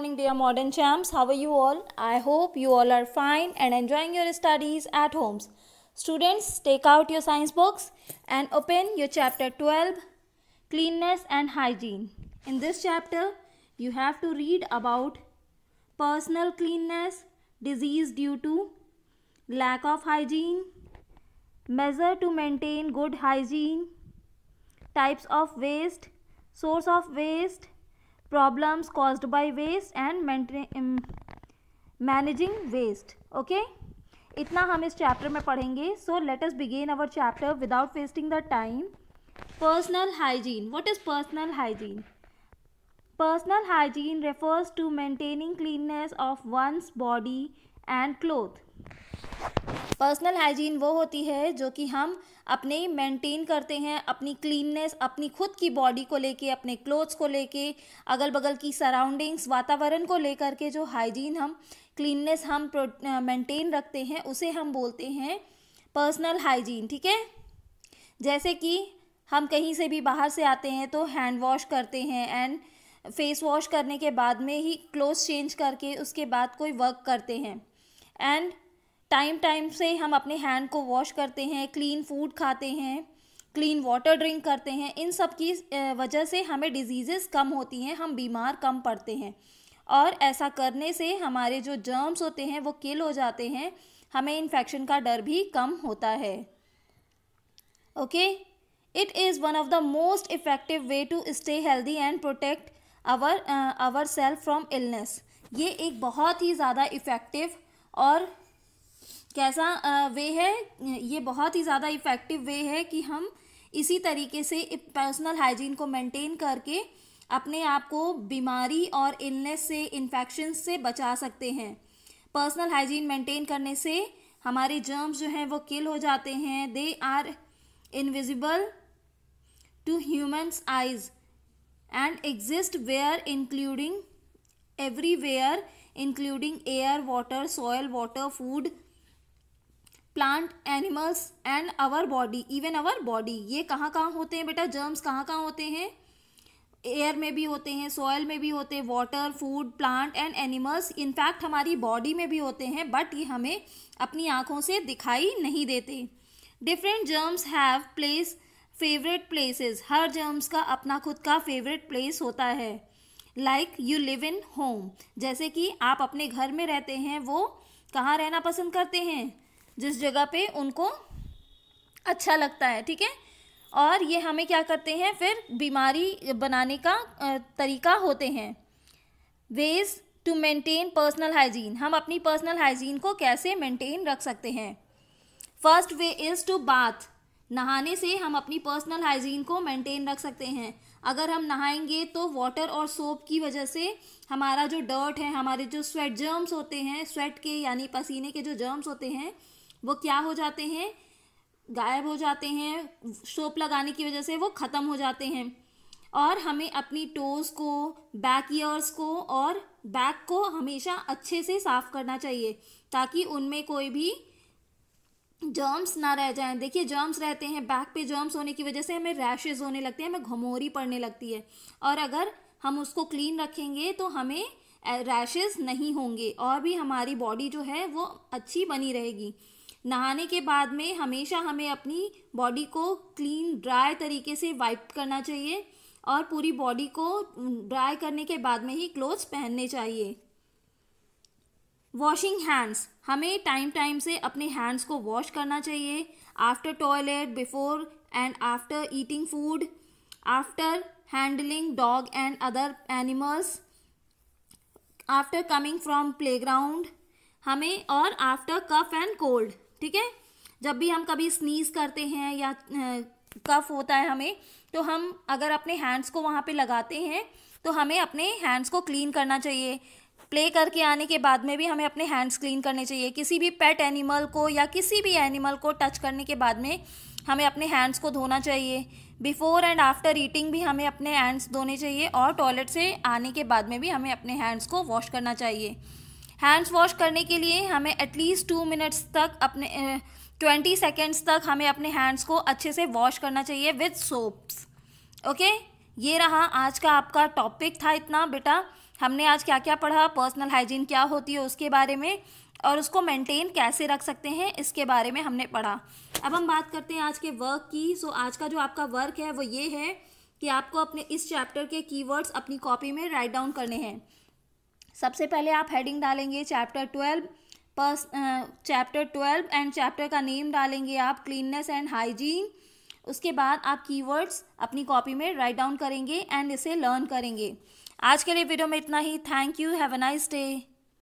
Morning, dear modern champs. How are you all? I hope you all are fine and enjoying your studies at homes. Students, take out your science books and open your chapter 12, Cleanliness and Hygiene. In this chapter, you have to read about personal cleanliness, disease due to lack of hygiene, measure to maintain good hygiene, types of waste, source of waste, problems caused by waste and managing waste. Okay, इतना हम इस chapter में पढ़ेंगे. So let us begin our chapter without wasting the time. Personal hygiene. What is personal hygiene? Personal hygiene refers to maintaining cleanliness of one's body and clothes. Personal hygiene वो होती है जो कि हम अपने मेंटेन करते हैं, अपनी क्लीननेस, अपनी खुद की बॉडी को लेके, अपने क्लोथ्स को लेके, अगल बगल की सराउंडिंग्स, वातावरण को लेकर के जो हाइजीन हम क्लीननेस हम मेंटेन रखते हैं उसे हम बोलते हैं पर्सनल हाइजीन. ठीक है, जैसे कि हम कहीं से भी बाहर से आते हैं तो हैंड वॉश करते हैं एंड फेस वॉश करने के बाद में ही क्लोथ्स चेंज करके उसके बाद कोई वर्क करते हैं एंड टाइम से हम अपने हैंड को वॉश करते हैं, क्लीन फूड खाते हैं, क्लीन वाटर ड्रिंक करते हैं. इन सब की वजह से हमें डिजीज़ेस कम होती हैं, हम बीमार कम पड़ते हैं और ऐसा करने से हमारे जो जर्म्स होते हैं वो किल हो जाते हैं, हमें इन्फेक्शन का डर भी कम होता है. Okay, it is one of the most effective way to stay healthy and protect our self from illness. ये एक बहुत ही ज़्यादा इफ़ेक्टिव और कैसा वे है, ये बहुत ही ज़्यादा इफ़ेक्टिव वे है कि हम इसी तरीके से पर्सनल हाइजीन को मेंटेन करके अपने आप को बीमारी और इलनेस से, इन्फेक्शन से बचा सकते हैं. पर्सनल हाइजीन मेंटेन करने से हमारे जर्म्स जो हैं वो किल हो जाते हैं. They are invisible to humans eyes and exist where including everywhere including air, water, soil, water, food, plant, animals and our body, even our body. ये कहाँ कहाँ होते हैं बेटा? जर्म्स कहाँ कहाँ होते हैं? एयर में भी होते हैं, सॉयल में भी होते हैं, water, food, plant and animals. In fact हमारी बॉडी में भी होते हैं, बट ये हमें अपनी आँखों से दिखाई नहीं देते. Different germs have place favourite places. Her germs का अपना खुद का फेवरेट प्लेस होता है. Like you live in home, जैसे कि आप अपने घर में रहते हैं, वो कहाँ रहना पसंद करते हैं? जिस जगह पे उनको अच्छा लगता है. ठीक है, और ये हमें क्या करते हैं, फिर बीमारी बनाने का तरीका होते हैं. Ways to maintain personal hygiene. हम अपनी पर्सनल हाइजीन को कैसे मेंटेन रख सकते हैं? First way is to bath. नहाने से हम अपनी पर्सनल हाइजीन को मेंटेन रख सकते हैं. अगर हम नहाएंगे तो वाटर और सोप की वजह से हमारा जो डर्ट है, हमारे जो स्वेट जर्म्स होते हैं, स्वेट के यानी पसीने के जो जर्म्स होते हैं वो क्या हो जाते हैं? गायब हो जाते हैं. सोप लगाने की वजह से वो ख़त्म हो जाते हैं. और हमें अपनी टोज़ को, बैक ईयर्स को और बैक को हमेशा अच्छे से साफ़ करना चाहिए ताकि उनमें कोई भी जर्म्स ना रह जाएं. देखिए, जर्म्स रहते हैं, बैक पे जर्म्स होने की वजह से हमें रैशेज़ होने लगते हैं, हमें घमौरी पड़ने लगती है. और अगर हम उसको क्लीन रखेंगे तो हमें रैशेज़ नहीं होंगे और भी हमारी बॉडी जो है वो अच्छी बनी रहेगी. नहाने के बाद में हमेशा हमें अपनी बॉडी को क्लीन, ड्राई तरीके से वाइप करना चाहिए और पूरी बॉडी को ड्राई करने के बाद में ही क्लोथ्स पहनने चाहिए. Washing hands. हमें टाइम से अपने हैंड्स को वॉश करना चाहिए. After toilet, before and after eating food, after handling dog and other animals, after coming from playground, हमें और आफ्टर कफ एंड कोल्ड. ठीक है, जब भी हम कभी स्नीज करते हैं या कफ होता है हमें, तो हम अगर अपने हैंड्स को वहाँ पे लगाते हैं तो हमें अपने हैंड्स को क्लीन करना चाहिए. प्ले करके आने के बाद में भी हमें अपने हैंड्स क्लीन करने चाहिए. किसी भी पेट एनिमल को या किसी भी एनिमल को टच करने के बाद में हमें अपने हैंड्स को धोना चाहिए. बिफोर एंड आफ्टर ईटिंग भी हमें अपने हैंड्स धोने चाहिए और टॉयलेट से आने के बाद में भी हमें अपने हैंड्स को वॉश करना चाहिए. हैंड्स वॉश करने के लिए हमें एटलीस्ट 2 मिनट्स तक, अपने 20 सेकेंड्स तक हमें अपने हैंड्स को अच्छे से वॉश करना चाहिए विद सोप्स. ओके, ये रहा आज का आपका टॉपिक था इतना बेटा. हमने आज क्या क्या पढ़ा, पर्सनल हाइजीन क्या होती है उसके बारे में, और उसको मेंटेन कैसे रख सकते हैं इसके बारे में हमने पढ़ा। अब हम बात करते हैं आज के वर्क की। सो आज का जो आपका वर्क है वो ये है कि आपको अपने इस चैप्टर के कीवर्ड्स अपनी कॉपी में राइट डाउन करने हैं। सबसे पहले आप हेडिंग डालेंगे चैप्टर 12 एंड चैप्टर का नेम डालेंगे आप क्लीननेस एंड हाइजीन। उसके बाद आप कीवर्ड्स अपनी कॉपी में राइट डाउन करेंगे एंड इसे लर्न करेंगे। आज के लिए वीडियो में इतना ही। Thank you, have a nice day.